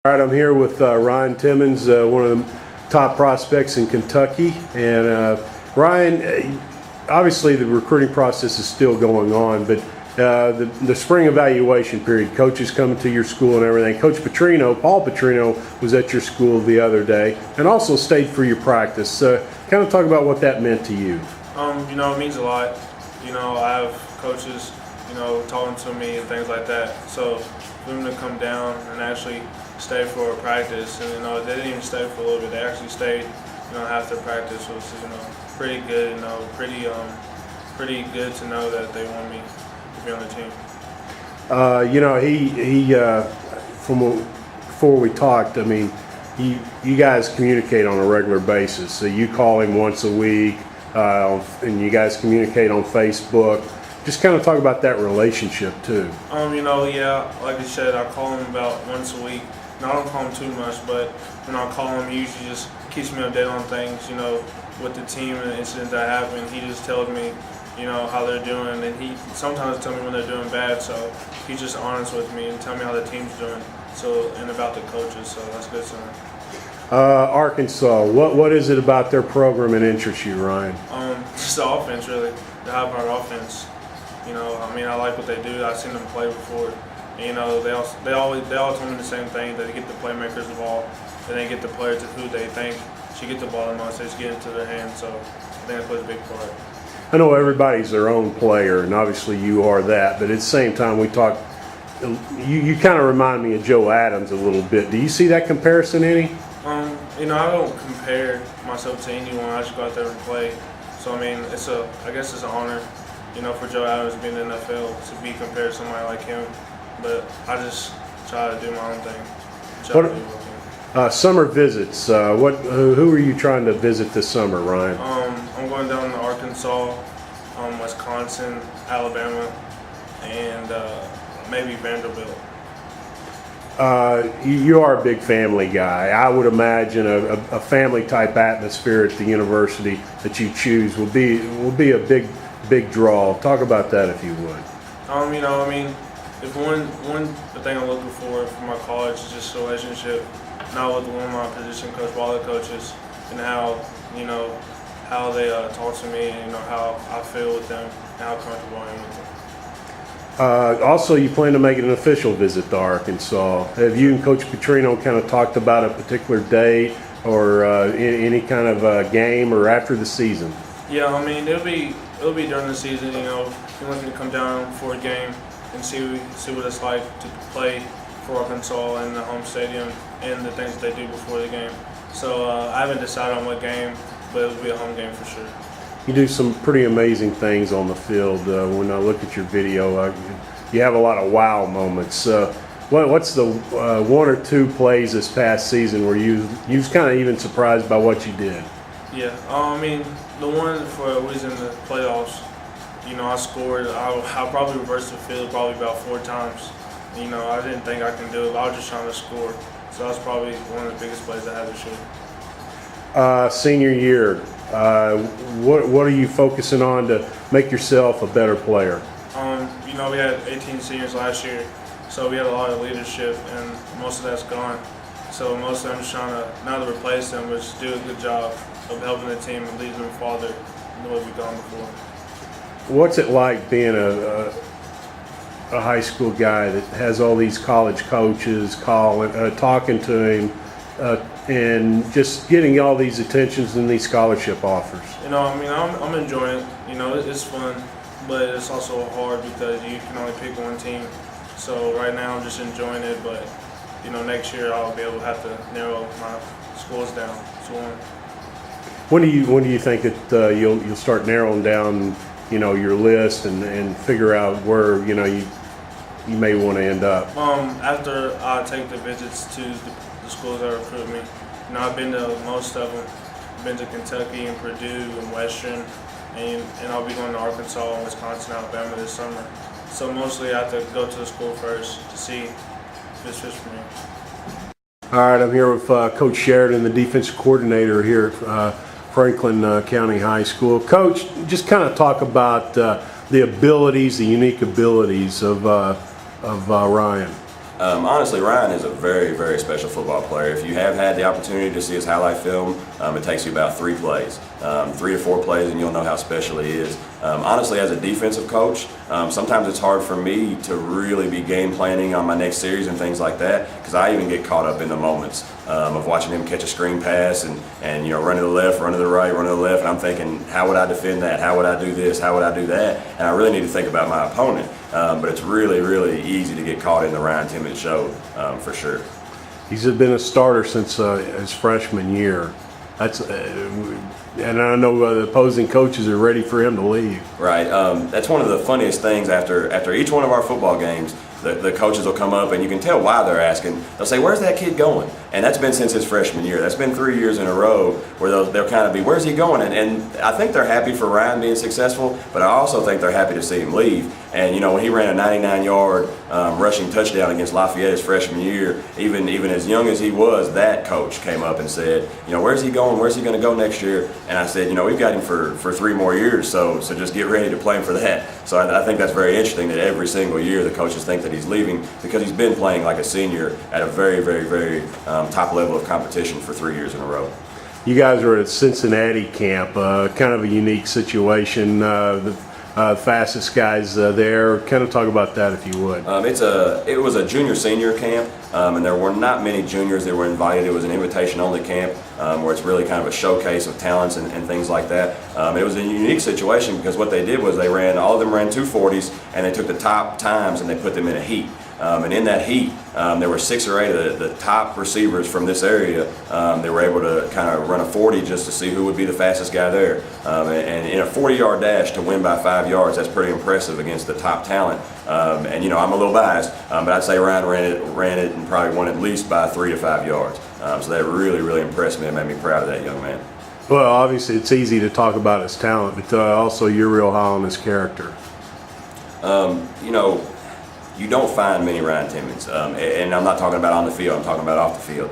All right, I'm here with Ryan Timmons, one of the top prospects in Kentucky. And Ryan, obviously the recruiting process is still going on, but the spring evaluation period, coaches coming to your school and everything. Coach Paul Petrino, was at your school the other day and also stayed for your practice. Kind of talk about what that meant to you. It means a lot. I have coaches, talking to me and things like that. So for them to come down and actually stay for a practice, and they didn't even stay for a little bit. They actually stayed, after practice was, pretty good. Pretty good to know that they want me to be on the team. Before we talked, I mean, you guys communicate on a regular basis. So you call him once a week, and you guys communicate on Facebook. Just kind of talk about that relationship too. Yeah, like I said, I call him about once a week. And I don't call him too much, but when I call him, he usually just keeps me updated on things, with the team and the incidents that happen. He just tells me, how they're doing, and he sometimes tells me when they're doing bad. So he's just honest with me and tell me how the team's doing. And about the coaches. So that's good to him. Arkansas, what is it about their program that interests you, Ryan? Just the offense, really. The high-powered offense. I like what they do. I've seen them play before. And, they all told me the same thing, that they get the playmakers the ball, and they get the players who they think should get the ball the most. They just get it into their hands. So I think that plays a big part. I know everybody's their own player, and obviously you are that. But at the same time, we talk. You kind of remind me of Joe Adams a little bit. Do you see that comparison any? I don't compare myself to anyone. I just go out there and play. So I guess it's an honor, for Joe Adams being in the NFL to be compared to somebody like him. But I just try to do my own thing. Summer visits. Who are you trying to visit this summer, Ryan? I'm going down to Arkansas, Wisconsin, Alabama, and maybe Vanderbilt. You are a big family guy. I would imagine a family type atmosphere at the university that you choose will be a big draw. Talk about that if you would. If one thing I'm looking for my college is just a relationship, not with one of my position coach, but all the coaches, and how they talk to me, and how I feel with them, and how comfortable I am with them. Also, you plan to make it an official visit to Arkansas. Have you and Coach Petrino kind of talked about a particular date or any kind of game or after the season? Yeah, it'll be during the season. He wants me to come down for a game and see what it's like to play for Arkansas in the home stadium and the things that they do before the game. So I haven't decided on what game, but it'll be a home game for sure. You do some pretty amazing things on the field. When I look at your video, you have a lot of wow moments. What's the one or two plays this past season where you was kind of even surprised by what you did? Yeah, the one for was in the playoffs. I scored. I probably reversed the field probably about 4 times. I didn't think I can do it, but I was just trying to score. So that was probably one of the biggest plays I had this year. Senior year, what are you focusing on to make yourself a better player? We had 18 seniors last year, so we had a lot of leadership, and most of that's gone. So most of them just trying to, not to replace them, but just do a good job of helping the team and leading them farther than what we've gone before. What's it like being a high school guy that has all these college coaches talking to him, and just getting all these attentions and these scholarship offers? I'm enjoying it. It's fun, but it's also hard because you can only pick one team. So right now I'm just enjoying it, but next year I'll be able to have to narrow my schools down to one. When do you think that you'll start narrowing down your list and figure out where you may want to end up? After I take the visits to the schools that recruit me, I've been to most of them. I've been to Kentucky and Purdue and Western, and I'll be going to Arkansas and Wisconsin, Alabama this summer. So mostly I have to go to the school first to see if it's fit for me. All right, I'm here with Coach Sheridan, the defensive coordinator here at Franklin County High School. Coach, just kind of talk about the unique abilities of Ryan. Honestly, Ryan is a very, very special football player. If you have had the opportunity to see his highlight film, it takes you about 3 plays, 3 to 4 plays, and you'll know how special he is. Honestly, as a defensive coach, sometimes it's hard for me to really be game planning on my next series and things like that, because I even get caught up in the moments of watching him catch a screen pass and run to the left, run to the right, run to the left, and I'm thinking, how would I defend that? How would I do this? How would I do that? And I really need to think about my opponent. But it's really, really easy to get caught in the Ryan Timmons show, for sure. He's been a starter since his freshman year. And I know the opposing coaches are ready for him to leave. Right. That's one of the funniest things after each one of our football games. The coaches will come up, and you can tell why they're asking. They'll say, "Where's that kid going?" And that's been since his freshman year. That's been 3 years in a row where they'll kind of be, "Where's he going?" And I think they're happy for Ryan being successful, but I also think they're happy to see him leave. And when he ran a 99-yard rushing touchdown against Lafayette his freshman year, even as young as he was, that coach came up and said, "Where's he going? Where's he going to go next year?" And I said, "We've got him for 3 more years, so just get ready to play him for that." So I think that's very interesting that every single year the coaches think that he's leaving because he's been playing like a senior at a very, very, very top level of competition for 3 years in a row. You guys were at Cincinnati camp, kind of a unique situation. The fastest guys there. Kind of talk about that if you would. It was a junior-senior camp, and there were not many juniors that were invited. It was an invitation-only camp where it's really kind of a showcase of talents and things like that. It was a unique situation because what they did was all of them ran 240s, and they took the top times and they put them in a heat. And in that heat, there were 6 or 8 of the top receivers from this area. They were able to kind of run a 40 just to see who would be the fastest guy there. And in a 40-yard dash to win by 5 yards, that's pretty impressive against the top talent. And I'm a little biased, but I'd say Ryan ran it and probably won at least by 3 to 5 yards. So that really, really impressed me and made me proud of that young man. Well, obviously it's easy to talk about his talent, but also you're real high on his character. You don't find many Ryan Timmons, and I'm not talking about on the field, I'm talking about off the field.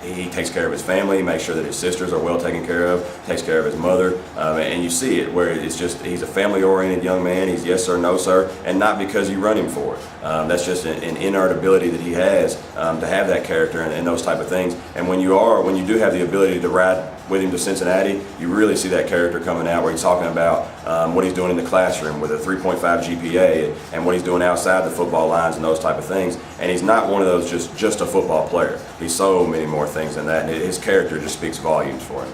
He takes care of his family, makes sure that his sisters are well taken care of, takes care of his mother, and you see it where it's just he's a family-oriented young man. He's yes sir, no sir, and not because you run him for it. That's just an innate ability that he has to have that character and those type of things. And when you do have the ability to ride with him to Cincinnati, you really see that character coming out where he's talking about what he's doing in the classroom with a 3.5 GPA and what he's doing outside the football lines and those type of things. And he's not one of those just a football player. He's so many more things than that, and his character just speaks volumes for him.